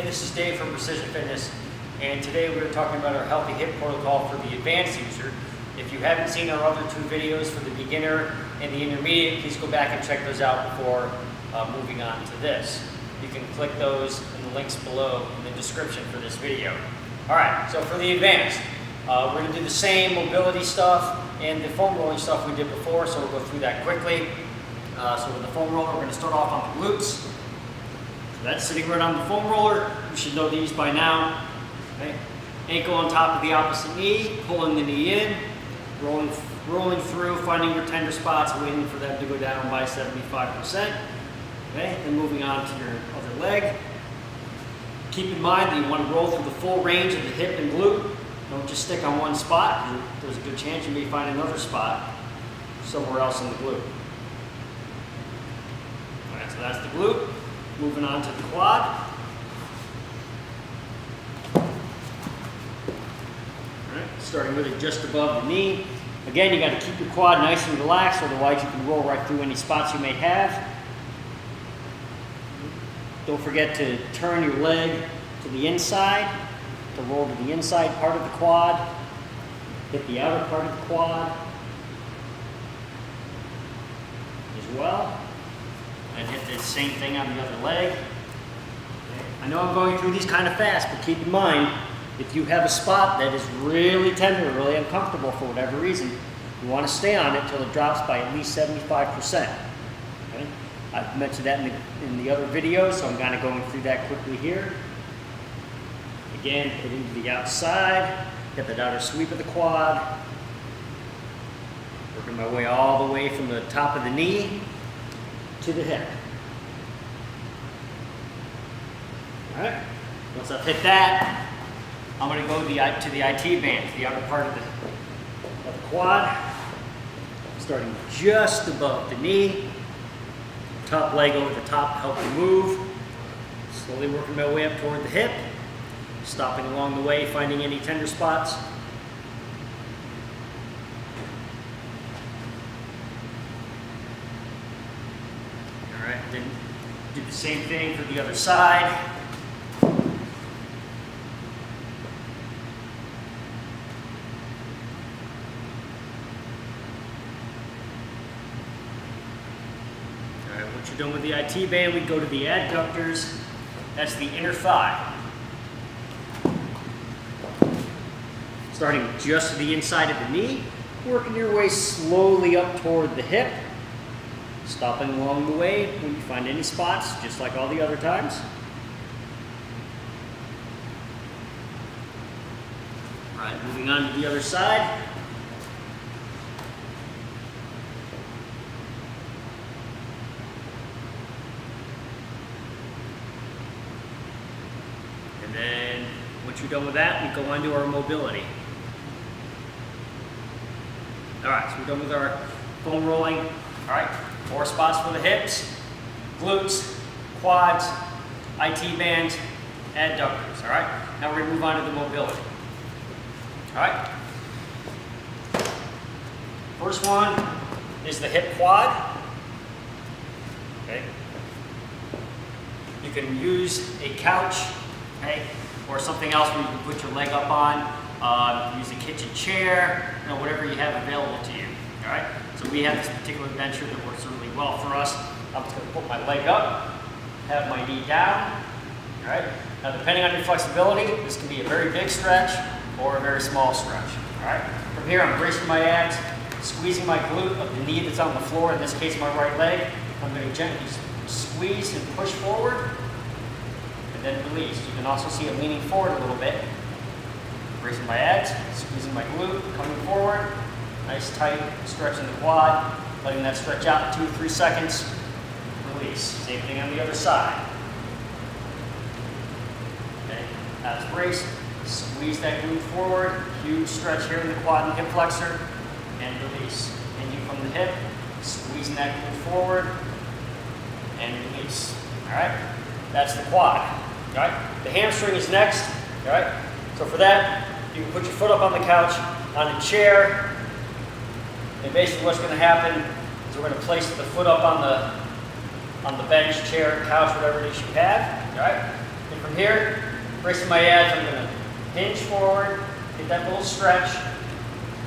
Hey, this is Dave from Precision Fitness, and today we're talking about our healthy hip protocol for the advanced user. If you haven't seen our other two videos for the beginner and the intermediate, please go back and check those out before moving on to this. You can click those in the links below in the description for this video. All right, so for the advanced, we're going to do the same mobility stuff and the foam rolling stuff we did before, so we'll go through that quickly. So with the foam roller, we're going to start off on the glutes. So that's sitting right on the foam roller. You should know these by now. Okay. Ankle on top of the opposite knee, pulling the knee in, rolling through, finding your tender spots, waiting for them to go down by 75%. Okay, then moving on to your other leg. Keep in mind that you want to roll through the full range of the hip and glute. Don't just stick on one spot. There's a good chance you may find another spot somewhere else in the glute. All right, so that's the glute. Moving on to the quad. All right, starting with it just above the knee. Again, you got to keep your quad nice and relaxed, otherwise you can roll right through any spots you may have. Don't forget to turn your leg to the inside, to roll to the inside part of the quad. Hit the outer part of the quad as well. And hit the same thing on the other leg. I know I'm going through these kind of fast, but keep in mind, if you have a spot that is really tender, really uncomfortable for whatever reason, you want to stay on it until it drops by at least 75%. Okay? I've mentioned that in the other videos, so I'm kind of going through that quickly here. Again, hit into the outside, get that outer sweep of the quad. Working my way all the way from the top of the knee to the hip. All right, once I've hit that, I'm going to go to the IT bands, the outer part of the quad, starting just above the knee, top leg over the top, helping move, slowly working my way up toward the hip, stopping along the way, finding any tender spots. Then do the same thing for the other side. All right, once you're done with the IT band, we go to the adductors. That's the inner thigh. Starting just to the inside of the knee, working your way slowly up toward the hip. Stopping along the way when you find any spots, just like all the other times. All right, moving on to the other side. And then, once you're done with that, we go on to our mobility. All right, so we're done with our foam rolling. All right. 4 spots for the hips, glutes, quads, IT bands, adductors. All right. Now we're going to move on to the mobility. All right. First one is the hip quad. Okay. You can use a couch, okay, or something else where you can put your leg up on. You can use a kitchen chair, whatever you have available to you. All right. So we have this particular bencher that works really well for us. I'm just going to put my leg up, have my knee down. All right. Now, depending on your flexibility, this can be a very big stretch or a very small stretch. All right. From here, I'm bracing my abs, squeezing my glute of the knee that's on the floor. In this case, my right leg. I'm going to gently squeeze and push forward, and then release. You can also see it leaning forward a little bit. Bracing my abs, squeezing my glute, coming forward. Nice tight stretch in the quad, letting that stretch out 2 or 3 seconds. Release. Same thing on the other side. Okay, abs braced. Squeeze that glute forward. Huge stretch here in the quad and hip flexor. And release. Continue from the hip. Squeezing that glute forward. And release. All right. That's the quad. All right. The hamstring is next. All right. So for that, you can put your foot up on the couch, on a chair. And basically what's going to happen is we're going to place the foot up on the bench, chair, couch, whatever it is you have. All right? And from from here, bracing my abs, I'm going to hinge forward, get that little stretch,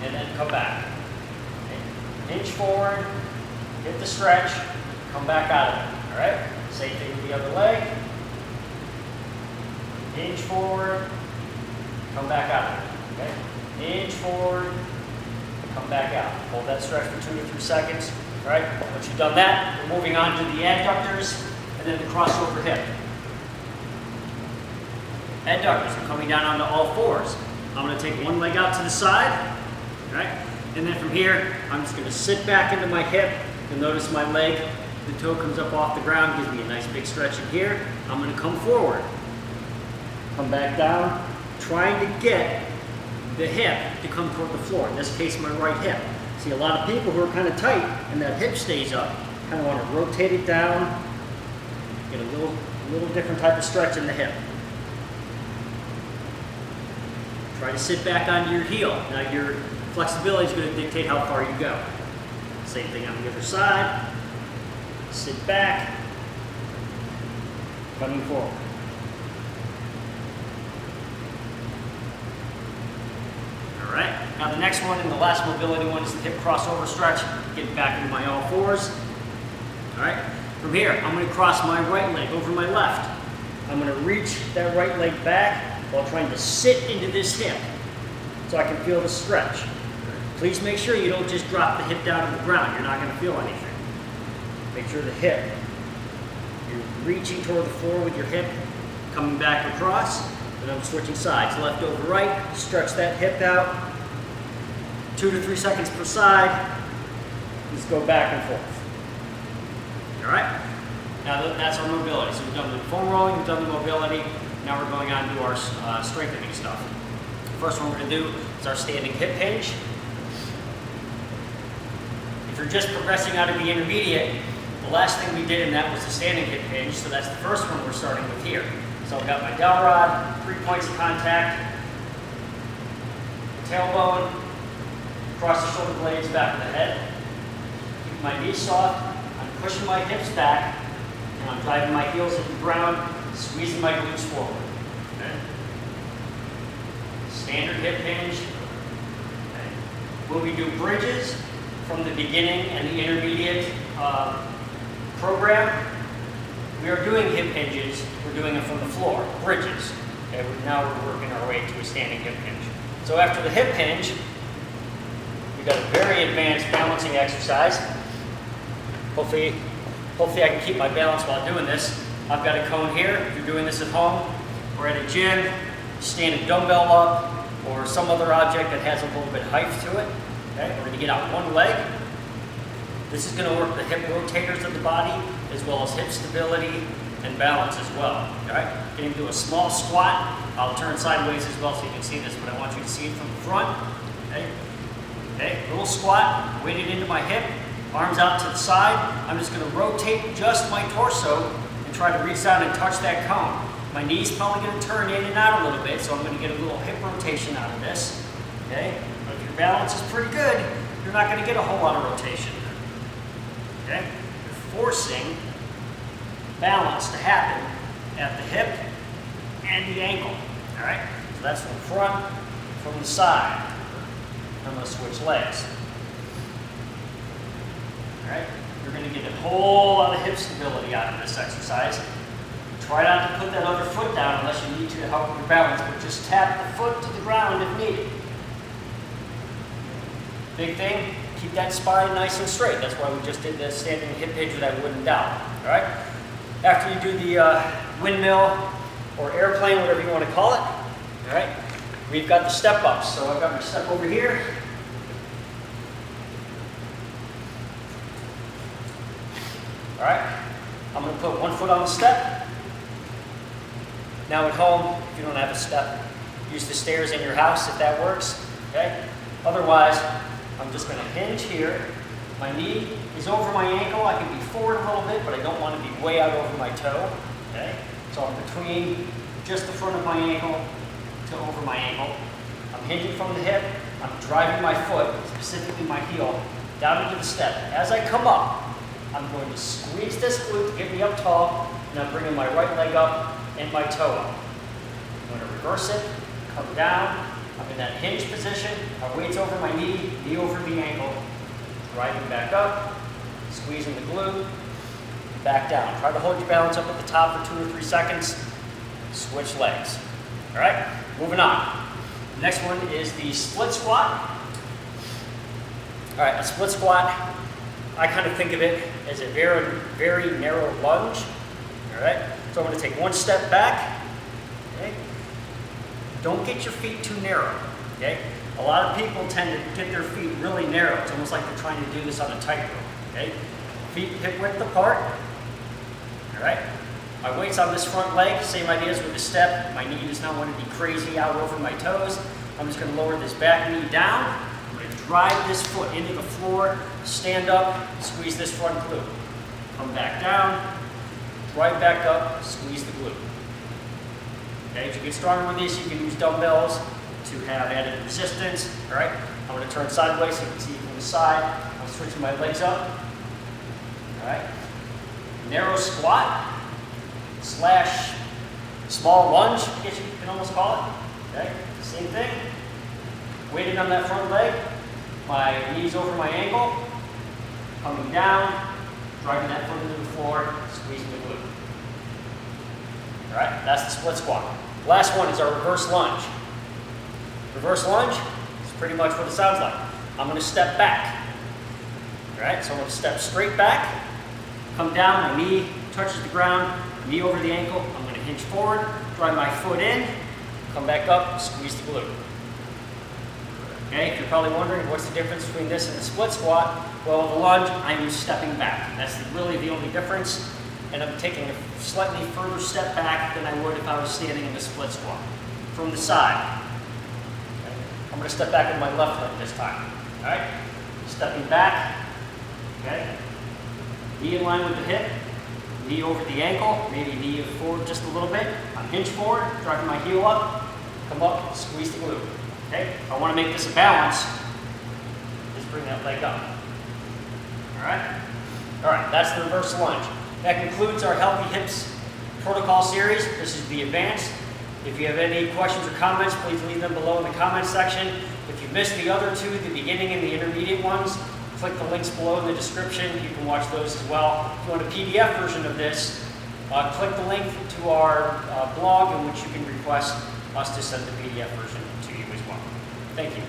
and then come back. Okay. Hinge forward, get the stretch, come back out of it. All right? Same thing with the other leg. Hinge forward, come back out of it. Okay? Hinge forward, come back out. Hold that stretch for 2 to 3 seconds. All right? Once you've done that, we're moving on to the adductors and then the crossover hip. Adductors, I'm coming down onto all fours. I'm going to take one leg out to the side. All right? And then from here, I'm just going to sit back into my hip. You'll notice my leg, the toe comes up off the ground, gives me a nice big stretch in here. I'm going to come forward. Come back down, trying to get the hip to come toward the floor. In this case, my right hip. See, a lot of people who are kind of tight and that hip stays up, kind of want to rotate it down, get a little different type of stretch in the hip. Try to sit back onto your heel. Now your flexibility is going to dictate how far you go. Same thing on the other side. Sit back, coming forward. All right, now the next one and the last mobility one is the hip crossover stretch. Get back into my all fours. All right, from here, I'm going to cross my right leg over my left. I'm going to reach that right leg back while trying to sit into this hip so I can feel the stretch. Please make sure you don't just drop the hip down to the ground. You're not going to feel anything. Make sure the hip, you're reaching toward the floor with your hip, coming back across, and I'm switching sides, left over right, stretch that hip out, 2 to 3 seconds per side, just go back and forth. All right? Now that's our mobility. So we've done the foam rolling, we've done the mobility, now we're going on to our strengthening stuff. The first one we're going to do is our standing hip hinge. If you're just progressing out of the intermediate, the last thing we did in that was the standing hip hinge, so that's the first one we're starting with here. So I've got my dowel rod, 3 points of contact, tailbone, across the shoulder blades, back of the head. Keep my knees soft, I'm pushing my hips back, and I'm driving my heels into the ground, squeezing my glutes forward. Okay. Standard hip hinge. Okay. When we do bridges from the beginning and the intermediate program, we are doing hip hinges. We're doing it from the floor, bridges. Okay. Now we're working our way to a standing hip hinge. So after the hip hinge, we've got a very advanced balancing exercise. Hopefully I can keep my balance while doing this. I've got a cone here. If you're doing this at home or at a gym, stand a dumbbell up or some other object that has a little bit of height to it. Okay? We're going to get out one leg. This is going to work the hip rotators of the body as well as hip stability and balance as well. All right? Getting to a small squat. I'll turn sideways as well so you can see this, but I want you to see it from the front. Okay? Okay? Little squat, weighted into my hip, arms out to the side. I'm just going to rotate just my torso and try to reach down and touch that cone. My knee's probably going to turn in and out a little bit, so I'm going to get a little hip rotation out of this. Okay? But if your balance is pretty good, you're not going to get a whole lot of rotation. Okay? You're forcing balance to happen at the hip and the ankle. All right? So that's from the front, from the side. I'm going to switch legs. All right? You're going to get a whole lot of hip stability out of this exercise. Try not to put that other foot down unless you need to help with your balance, but just tap the foot to the ground if needed. Big thing, keep that spine nice and straight. That's why we just did the standing hip hinge with that wooden dowel. All right? After you do the windmill or airplane, whatever you want to call it, all right, we've got the step ups. So I've got my step over here. All right, I'm going to put one foot on the step. Now at home, if you don't have a step, use the stairs in your house if that works. Okay? Otherwise, I'm just going to hinge here. My knee is over my ankle. I can be forward a little bit, but I don't want to be way out over my toe. Okay? So I'm between just the front of my ankle to over my ankle. I'm hinging from the hip. I'm driving my foot, specifically my heel, down into the step. As I come up, I'm going to squeeze this glute to get me up tall, and I'm bringing my right leg up and my toe up. reverse it, come down. I'm in that hinge position. My weight's over my knee, knee over the ankle. Driving back up, squeezing the glute, back down. Try to hold your balance up at the top for 2 or 3 seconds. Switch legs. All right, moving on. The next one is the split squat. All right, a split squat, I kind of think of it as a very, very narrow lunge. All right, so I'm going to take one step back. Okay, don't get your feet too narrow. Okay, a lot of people tend to get their feet really narrow. It's almost like they're trying to do this on a tightrope. Okay, feet hip width apart. All right, my weight's on this front leg. Same idea as with the step. My knee does not want to be crazy out over my toes. I'm just going to lower this back knee down. I'm going to drive this foot into the floor, stand up, squeeze this front glute. Come back down, drive back up, squeeze the glute. Okay, as you get stronger with this, you can use dumbbells to have added resistance. All right, I'm going to turn sideways so you can see from the side. I'm switching my legs up. All right, narrow squat slash small lunge, I guess you can almost call it. Okay, same thing. Weighted on that front leg, my knees over my ankle, coming down, driving that foot into the floor, squeezing the glute. All right, that's the split squat. Last one is our reverse lunge. Reverse lunge is pretty much what it sounds like. I'm going to step back. All right, so I'm going to step straight back, come down, my knee touches the ground, knee over the ankle. I'm going to hinge forward, drive my foot in, come back up, squeeze the glute. Okay, if you're probably wondering what's the difference between this and the split squat, well, the lunge, I'm stepping back. That's really the only difference. And I'm taking a slightly further step back than I would if I was standing in the split squat. From the side. Okay. I'm going to step back with my left leg this time. All right? Stepping back. Okay? Knee in line with the hip. Knee over the ankle. Maybe knee forward just a little bit. I'm hinge forward, driving my heel up. Come up, squeeze the glute. Okay? If I want to make this a balance, just bring that leg up. All right? All right, that's the reverse lunge. That concludes our Healthy Hips protocol series. This is the advanced. If you have any questions or comments, please leave them below in the comment section. If you missed the other two, the beginning and the intermediate ones, click the links below in the description. You can watch those as well. If you want a PDF version of this, click the link to our blog in which you can request us to send the PDF version to you as well. Thank you.